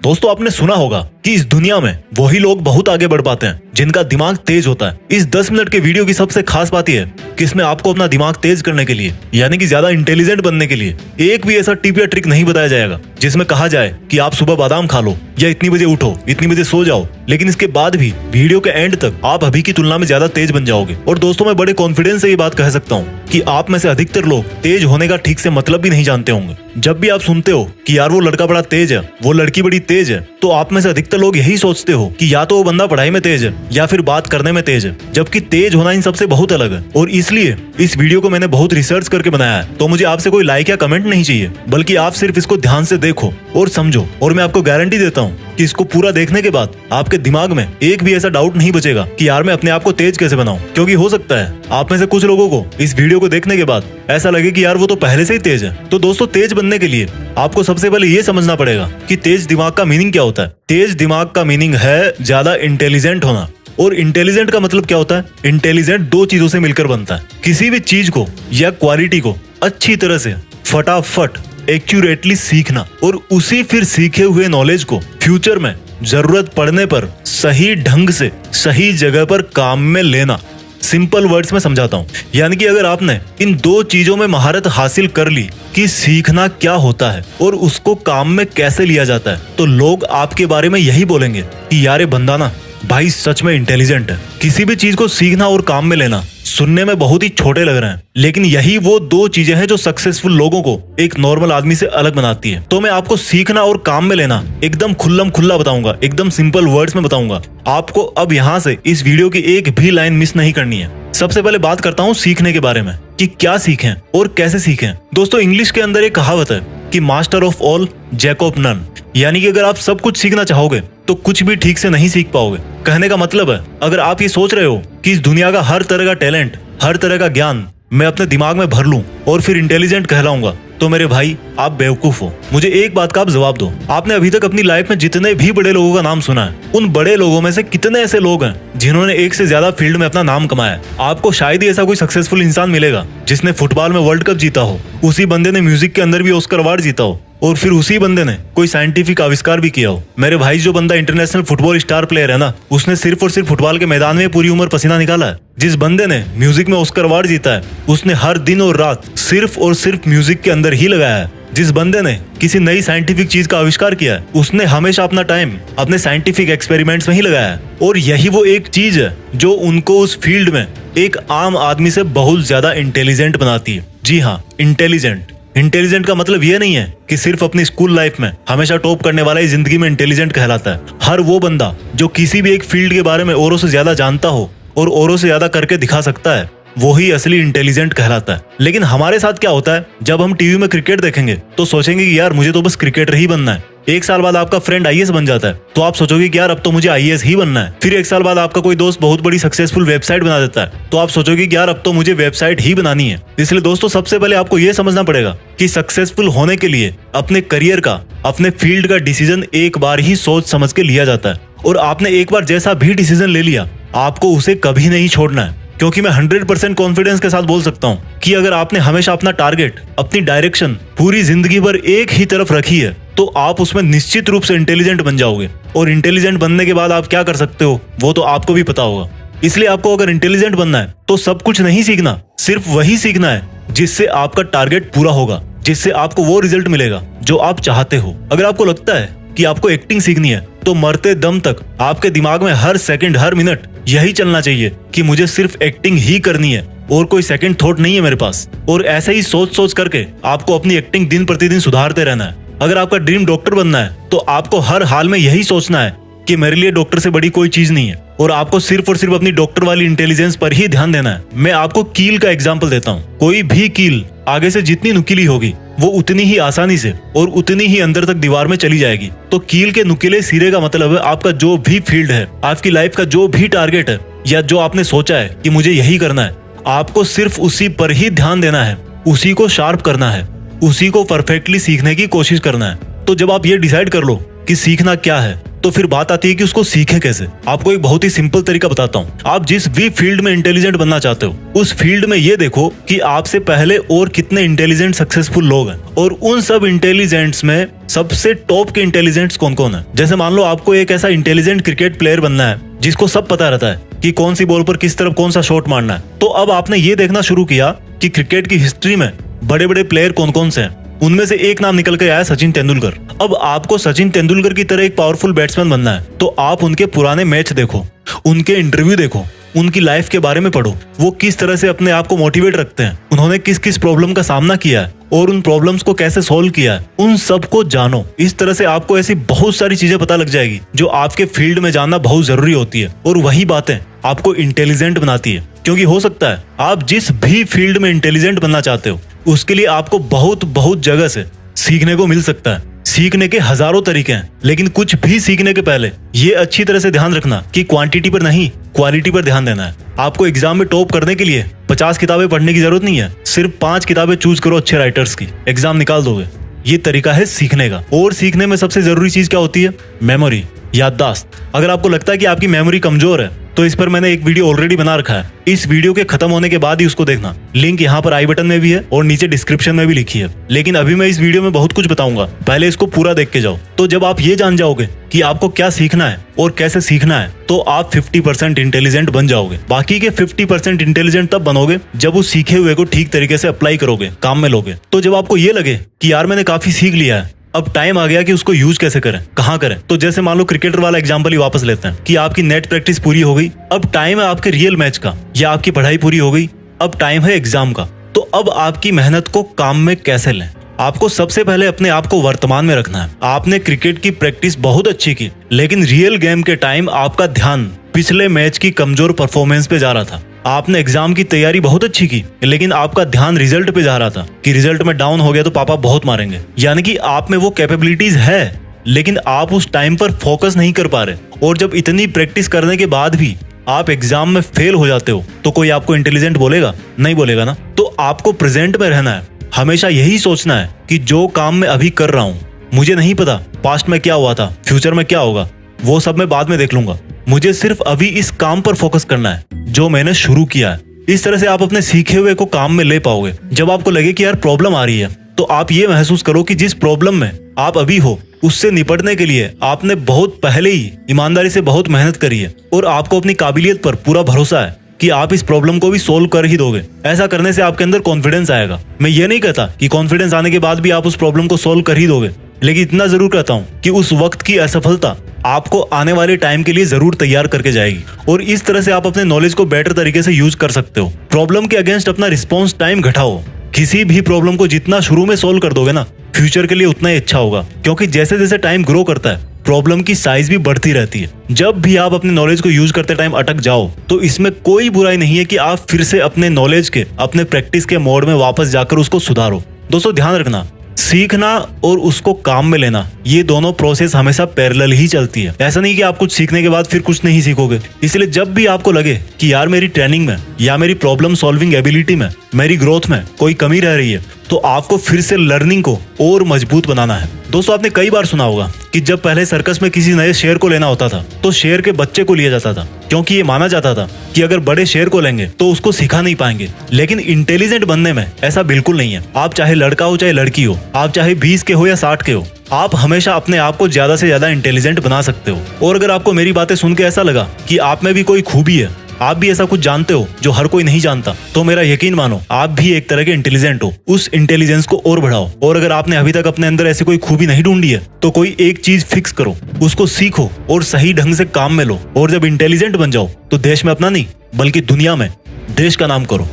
दोस्तों आपने सुना होगा कि इस दुनिया में वही लोग बहुत आगे बढ़ पाते हैं जिनका दिमाग तेज होता है। इस 10 मिनट के वीडियो की सबसे खास बात यह है कि इसमें आपको अपना दिमाग तेज करने के लिए यानी कि ज्यादा इंटेलिजेंट बनने के लिए एक भी ऐसा टिप या ट्रिक नहीं बताया जाएगा जिसमें कहा जाए कि आप सुबह बादाम खा लो या इतनी बजे उठो, इतनी बजे सो जाओ। लेकिन इसके बाद भी वीडियो के एंड तक आप अभी की तुलना में ज्यादा तेज बन जाओगे। और दोस्तों मैं बड़े कॉन्फिडेंस से ये बात कह सकता हूँ कि आप में से अधिकतर लोग तेज होने का ठीक से मतलब भी नहीं जानते होंगे। जब भी आप सुनते हो कि यार वो लड़का बड़ा तेज है, वो लड़की बड़ी तेज है, तो आप में से अधिकतर लोग यही सोचते हो कि या तो वो बंदा पढ़ाई में तेज है या फिर बात करने में तेज है, जबकि तेज होना इन सबसे बहुत अलग है। और इसलिए इस वीडियो को मैंने बहुत रिसर्च करके बनाया है। तो मुझे आपसे कोई लाइक या कमेंट नहीं चाहिए, बल्कि आप सिर्फ इसको ध्यान से देखो और समझो। और मैं आपको गारंटी देता हूँ कि इसको पूरा देखने के बाद आपके दिमाग में एक भी ऐसा डाउट नहीं बचेगा कि यार मैं अपने आप को तेज कैसे बनाऊं। क्योंकि हो सकता है आप में से कुछ लोगों को इस वीडियो को देखने के बाद ऐसा लगे कि यार वो तो पहले से ही तेज है। तो दोस्तों तेज बनने के लिए आपको सबसे पहले ये समझना पड़ेगा कि तेज दिमाग का मीनिंग क्या होता है। तेज दिमाग का मीनिंग है ज्यादा इंटेलिजेंट होना। और इंटेलिजेंट का मतलब क्या होता है? इंटेलिजेंट दो चीजों से मिलकर बनता है। किसी भी चीज को या क्वालिटी को अच्छी तरह से फटाफट एक्यूरेटली सीखना और उसी फिर सीखे हुए नॉलेज को फ्यूचर में जरूरत पड़ने पर सही ढंग से सही जगह पर काम में लेना। सिंपल वर्ड्स में समझाता हूँ, यानी कि अगर आपने इन दो चीजों में महारत हासिल कर ली कि सीखना क्या होता है और उसको काम में कैसे लिया जाता है, तो लोग आपके बारे में यही बोलेंगे कि यार ये बंदा ना भाई सच में इंटेलिजेंट है। किसी भी चीज को सीखना और काम में लेना सुनने में बहुत ही छोटे लग रहे हैं, लेकिन यही वो दो चीजें हैं जो सक्सेसफुल लोगों को एक नॉर्मल आदमी से अलग बनाती है। तो मैं आपको सीखना और काम में लेना एकदम खुल्लम खुल्ला बताऊंगा, एकदम सिंपल वर्ड्स में बताऊंगा। आपको अब यहाँ से इस वीडियो की एक भी लाइन मिस नहीं करनी है। सबसे पहले बात करता हूँ सीखने के बारे में कि क्या सीखें और कैसे सीखें। दोस्तों इंग्लिश के अंदर एक कहावत है कि master of all jack of none, यानी कि अगर आप सब कुछ सीखना चाहोगे तो कुछ भी ठीक से नहीं सीख पाओगे। कहने का मतलब है अगर आप ये सोच रहे हो कि इस दुनिया का हर तरह का टैलेंट, हर तरह का ज्ञान मैं अपने दिमाग में भर लूं और फिर इंटेलिजेंट कहलाऊंगा, तो मेरे भाई आप बेवकूफ हो। मुझे एक बात का आप जवाब दो, आपने अभी तक अपनी लाइफ में जितने भी बड़े लोगों का नाम सुना है, उन बड़े लोगों में से कितने ऐसे लोग हैं जिन्होंने एक से ज्यादा फील्ड में अपना नाम कमाया है? आपको शायद ही ऐसा कोई सक्सेसफुल इंसान मिलेगा जिसने फुटबॉल में वर्ल्ड कप जीता हो, उसी बंदे ने म्यूजिक के अंदर भी ऑस्कर अवार्ड जीता हो, और फिर उसी बंदे ने कोई साइंटिफिक आविष्कार भी किया हो। मेरे भाई जो बंदा इंटरनेशनल फुटबॉल स्टार प्लेयर है ना, उसने सिर्फ और सिर्फ फुटबॉल के मैदान में पूरी उम्र पसीना निकाला है। जिस बंदे ने म्यूजिक में ऑस्कर अवार्ड जीता है, उसने हर दिन और रात सिर्फ और सिर्फ म्यूजिक के अंदर ही लगाया है। जिस बंदे ने किसी नई साइंटिफिक चीज का आविष्कार किया है, उसने हमेशा अपना टाइम अपने साइंटिफिक एक्सपेरिमेंट्स में ही लगाया है। और यही वो एक चीज है जो उनको उस फील्ड में एक आम आदमी से बहुत ज्यादा इंटेलिजेंट बनाती है। जी हाँ, इंटेलिजेंट। इंटेलिजेंट का मतलब ये नहीं है कि सिर्फ अपनी स्कूल लाइफ में हमेशा टॉप करने वाला ही जिंदगी में इंटेलिजेंट कहलाता है। हर वो बंदा जो किसी भी एक फील्ड के बारे में औरों से ज्यादा जानता हो और औरों से ज्यादा करके दिखा सकता है, वो ही असली इंटेलिजेंट कहलाता है। लेकिन हमारे साथ क्या होता है, जब हम टीवी में क्रिकेट देखेंगे तो सोचेंगे कि यार मुझे तो बस क्रिकेटर ही बनना है। एक साल बाद आपका फ्रेंड आईएएस बन जाता है तो आप सोचोगे कि यार अब तो मुझे आईएएस ही बनना है। फिर एक साल बाद आपका कोई दोस्त बहुत बड़ी सक्सेसफुल वेबसाइट बना देता है तो आप सोचोगे कि यार अब तो मुझे वेबसाइट ही बनानी है। इसलिए दोस्तों सबसे पहले आपको यह समझना पड़ेगा कि सक्सेसफुल होने के लिए अपने करियर का, अपने फील्ड का डिसीजन एक बार ही सोच समझ के लिया जाता है। और आपने एक बार जैसा भी डिसीजन ले लिया, आपको उसे कभी नहीं छोड़ना है। क्योंकि मैं 100% कॉन्फिडेंस के साथ बोल सकता हूँ कि अगर आपने हमेशा अपना टारगेट, अपनी डायरेक्शन पूरी जिंदगी भर एक ही तरफ रखी है, तो आप उसमें निश्चित रूप से इंटेलिजेंट बन जाओगे। और इंटेलिजेंट बनने के बाद आप क्या कर सकते हो वो तो आपको भी पता होगा। इसलिए आपको अगर इंटेलिजेंट बनना है तो सब कुछ नहीं सीखना, सिर्फ वही सीखना है जिससे आपका टारगेट पूरा होगा, जिससे आपको वो रिजल्ट मिलेगा जो आप चाहते हो। अगर आपको लगता है कि आपको एक्टिंग सीखनी है तो मरते दम तक आपके दिमाग में हर सेकंड, हर मिनट यही चलना चाहिए कि मुझे सिर्फ एक्टिंग ही करनी है और कोई सेकंड थॉट नहीं है मेरे पास। और ऐसे ही सोच सोच करके आपको अपनी एक्टिंग दिन प्रतिदिन सुधारते रहना है। अगर आपका ड्रीम डॉक्टर बनना है तो आपको हर हाल में यही सोचना है कि मेरे लिए डॉक्टर से बड़ी कोई चीज नहीं है, और आपको सिर्फ और सिर्फ अपनी डॉक्टर वाली इंटेलिजेंस पर ही ध्यान देना है। मैं आपको कील का एग्जांपल देता हूँ। कोई भी कील आगे से जितनी नुकीली होगी वो उतनी ही आसानी से और उतनी ही अंदर तक दीवार में चली जाएगी। तो कील के नुकीले सिरे का मतलब है आपका जो भी फील्ड है, आपकी लाइफ का जो भी टारगेट है, या जो आपने सोचा है कि मुझे यही करना है, आपको सिर्फ उसी पर ही ध्यान देना है, उसी को शार्प करना है, उसी को परफेक्टली सीखने की कोशिश करना है। तो जब आप ये डिसाइड कर लो कि सीखना क्या है, तो फिर बात आती है कि उसको सीखे कैसे। आपको एक बहुत ही सिंपल तरीका बताता हूँ। आप जिस भी फील्ड में इंटेलिजेंट बनना चाहते हो, उस फील्ड में ये देखो कि आपसे पहले और कितने इंटेलिजेंट सक्सेसफुल लोग हैं, और उन सब इंटेलिजेंट्स में सबसे टॉप के इंटेलिजेंट्स कौन कौन है। जैसे मान लो आपको एक ऐसा इंटेलिजेंट क्रिकेट प्लेयर बनना है जिसको सब पता रहता है कि कौन सी बॉल पर किस तरफ कौन सा शॉट मारना है, तो अब आपने ये देखना शुरू किया कि क्रिकेट की हिस्ट्री में बड़े बड़े प्लेयर कौन कौन से हैं। उनमें से एक नाम निकल के आया सचिन तेंदुलकर। अब आपको सचिन तेंदुलकर की तरह एक पावरफुल बैट्समैन बनना है, तो आप उनके पुराने मैच देखो, उनके इंटरव्यू देखो, उनकी लाइफ के बारे में पढ़ो, वो किस तरह से अपने आप को मोटिवेट रखते हैं, उन्होंने किस किस प्रॉब्लम का सामना किया है और उन प्रॉब्लम्स को कैसे सॉल्व किया है, उन सब को जानो। इस तरह से आपको ऐसी बहुत सारी चीजें पता लग जाएगी जो आपके फील्ड में जानना बहुत जरूरी होती है, और वही बातें आपको इंटेलिजेंट बनाती है। क्योंकि हो सकता है आप जिस भी फील्ड में इंटेलिजेंट बनना चाहते हो, उसके लिए आपको बहुत जगह से सीखने को मिल सकता है। सीखने के हजारों तरीके हैं, लेकिन कुछ भी सीखने के पहले ये अच्छी तरह से ध्यान रखना कि क्वांटिटी पर नहीं, क्वालिटी पर ध्यान देना है। आपको एग्जाम में टॉप करने के लिए 50 किताबें पढ़ने की जरूरत नहीं है, सिर्फ 5 किताबें चूज करो अच्छे राइटर्स की, एग्जाम निकाल दोगे। ये तरीका है सीखने का। और सीखने में सबसे जरूरी चीज क्या होती है? मेमोरी, याददाश्त। अगर आपको लगता है कि आपकी मेमोरी कमजोर है, तो इस पर मैंने एक वीडियो ऑलरेडी बना रखा है, इस वीडियो के खत्म होने के बाद ही उसको देखना। लिंक यहाँ पर आई बटन में भी है और नीचे डिस्क्रिप्शन में भी लिखी है। लेकिन अभी मैं इस वीडियो में बहुत कुछ बताऊंगा, पहले इसको पूरा देख के जाओ। तो जब आप ये जान जाओगे कि आपको क्या सीखना है और कैसे सीखना है, तो आप 50% इंटेलिजेंट बन जाओगे। बाकी के 50% इंटेलिजेंट तब बनोगे जब उस सीखे हुए को ठीक तरीके से अप्लाई करोगे, काम में लोगे। तो जब आपको ये लगे कि यार मैंने काफी सीख लिया है, अब टाइम आ गया कि उसको यूज कैसे करें, कहाँ करें, तो जैसे मान लो क्रिकेटर वाला एग्जांपल ही वापस लेते हैं कि आपकी नेट प्रैक्टिस पूरी हो गई, अब टाइम है आपके रियल मैच का, या आपकी पढ़ाई पूरी हो गई, अब टाइम है एग्जाम का। तो अब आपकी मेहनत को काम में कैसे लें? आपको सबसे पहले अपने आप को वर्तमान में रखना है। आपने क्रिकेट की प्रैक्टिस बहुत अच्छी की, लेकिन रियल गेम के टाइम आपका ध्यान पिछले मैच की कमजोर परफॉर्मेंस पे जा रहा था। आपने एग्जाम की तैयारी बहुत अच्छी की, लेकिन आपका ध्यान रिजल्ट पे जा रहा था कि रिजल्ट में डाउन हो गया तो पापा बहुत मारेंगे। यानी कि आप में वो कैपेबिलिटीज है, लेकिन आप उस टाइम पर फोकस नहीं कर पा रहे। और जब इतनी प्रैक्टिस करने के बाद भी आप एग्जाम में फेल हो जाते हो, तो कोई आपको इंटेलिजेंट बोलेगा? नहीं बोलेगा ना। तो आपको प्रेजेंट में रहना है, हमेशा यही सोचना है कि जो काम मैं अभी कर रहा हूँ, मुझे नहीं पता पास्ट में क्या हुआ था, फ्यूचर में क्या होगा, वो सब मैं बाद में देख लूंगा। मुझे सिर्फ अभी इस काम पर फोकस करना है जो मैंने शुरू किया है। इस तरह से आप अपने सीखे हुए को काम में ले पाओगे। जब आपको लगे कि यार प्रॉब्लम आ रही है, तो आप ये महसूस करो कि जिस प्रॉब्लम में आप अभी हो, उससे निपटने के लिए आपने बहुत पहले ही ईमानदारी से बहुत मेहनत करी है, और आपको अपनी काबिलियत पर पूरा भरोसा है कि आप इस प्रॉब्लम को भी सोल्व कर ही दोगे। ऐसा करने से आपके अंदर कॉन्फिडेंस आएगा। मैं ये नहीं कहता कि कॉन्फिडेंस आने के बाद भी आप उस प्रॉब्लम को सोल्व कर ही दोगे, लेकिन इतना जरूर कहता हूँ कि उस वक्त की असफलता आपको आने वाले टाइम के लिए जरूर तैयार करके जाएगी। और इस तरह से आप अपने नॉलेज को बेटर तरीके से यूज कर सकते हो। प्रॉब्लम के अगेंस्ट अपना रिस्पॉन्स टाइम घटाओ। किसी भी प्रॉब्लम को जितना शुरू में सोल्व कर दोगे ना, फ्यूचर के लिए उतना ही अच्छा होगा। क्योंकि जैसे जैसे टाइम ग्रो करता है, प्रॉब्लम की साइज भी बढ़ती रहती है। जब भी आप अपने नॉलेज को यूज करते टाइम अटक जाओ, तो इसमें कोई बुराई नहीं है कि आप फिर से अपने नॉलेज के, अपने प्रैक्टिस के मोड में वापस जाकर उसको सुधारो। दोस्तों ध्यान रखना, सीखना और उसको काम में लेना, ये दोनों प्रोसेस हमेशा पैरेलल ही चलती है। ऐसा नहीं कि आप कुछ सीखने के बाद फिर कुछ नहीं सीखोगे। इसलिए जब भी आपको लगे कि यार मेरी ट्रेनिंग में या मेरी प्रॉब्लम सॉल्विंग एबिलिटी में, मेरी ग्रोथ में कोई कमी रह रही है, तो आपको फिर से लर्निंग को और मजबूत बनाना है। दोस्तों आपने कई बार सुना होगा कि जब पहले सर्कस में किसी नए शेर को लेना होता था, तो शेर के बच्चे को लिया जाता था, क्योंकि ये माना जाता था कि अगर बड़े शेर को लेंगे तो उसको सिखा नहीं पाएंगे। लेकिन इंटेलिजेंट बनने में ऐसा बिल्कुल नहीं है। आप चाहे लड़का हो चाहे लड़की हो, आप चाहे 20 के हो या 60 के हो, आप हमेशा अपने आप को ज्यादा से ज्यादा इंटेलिजेंट बना सकते हो। और अगर आपको मेरी बातें सुन के ऐसा लगा कि आप में भी कोई खूबी है, आप भी ऐसा कुछ जानते हो जो हर कोई नहीं जानता, तो मेरा यकीन मानो आप भी एक तरह के इंटेलिजेंट हो। उस इंटेलिजेंस को और बढ़ाओ। और अगर आपने अभी तक अपने अंदर ऐसी कोई खूबी नहीं ढूंढी है, तो कोई एक चीज फिक्स करो, उसको सीखो और सही ढंग से काम में लो। और जब इंटेलिजेंट बन जाओ, तो देश में अपना नहीं बल्कि दुनिया में देश का नाम करो।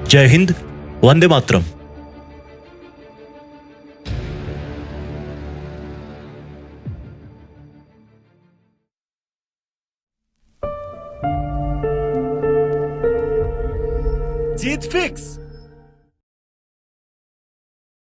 जय हिंद, वंदे मातरम। जीत फिक्स।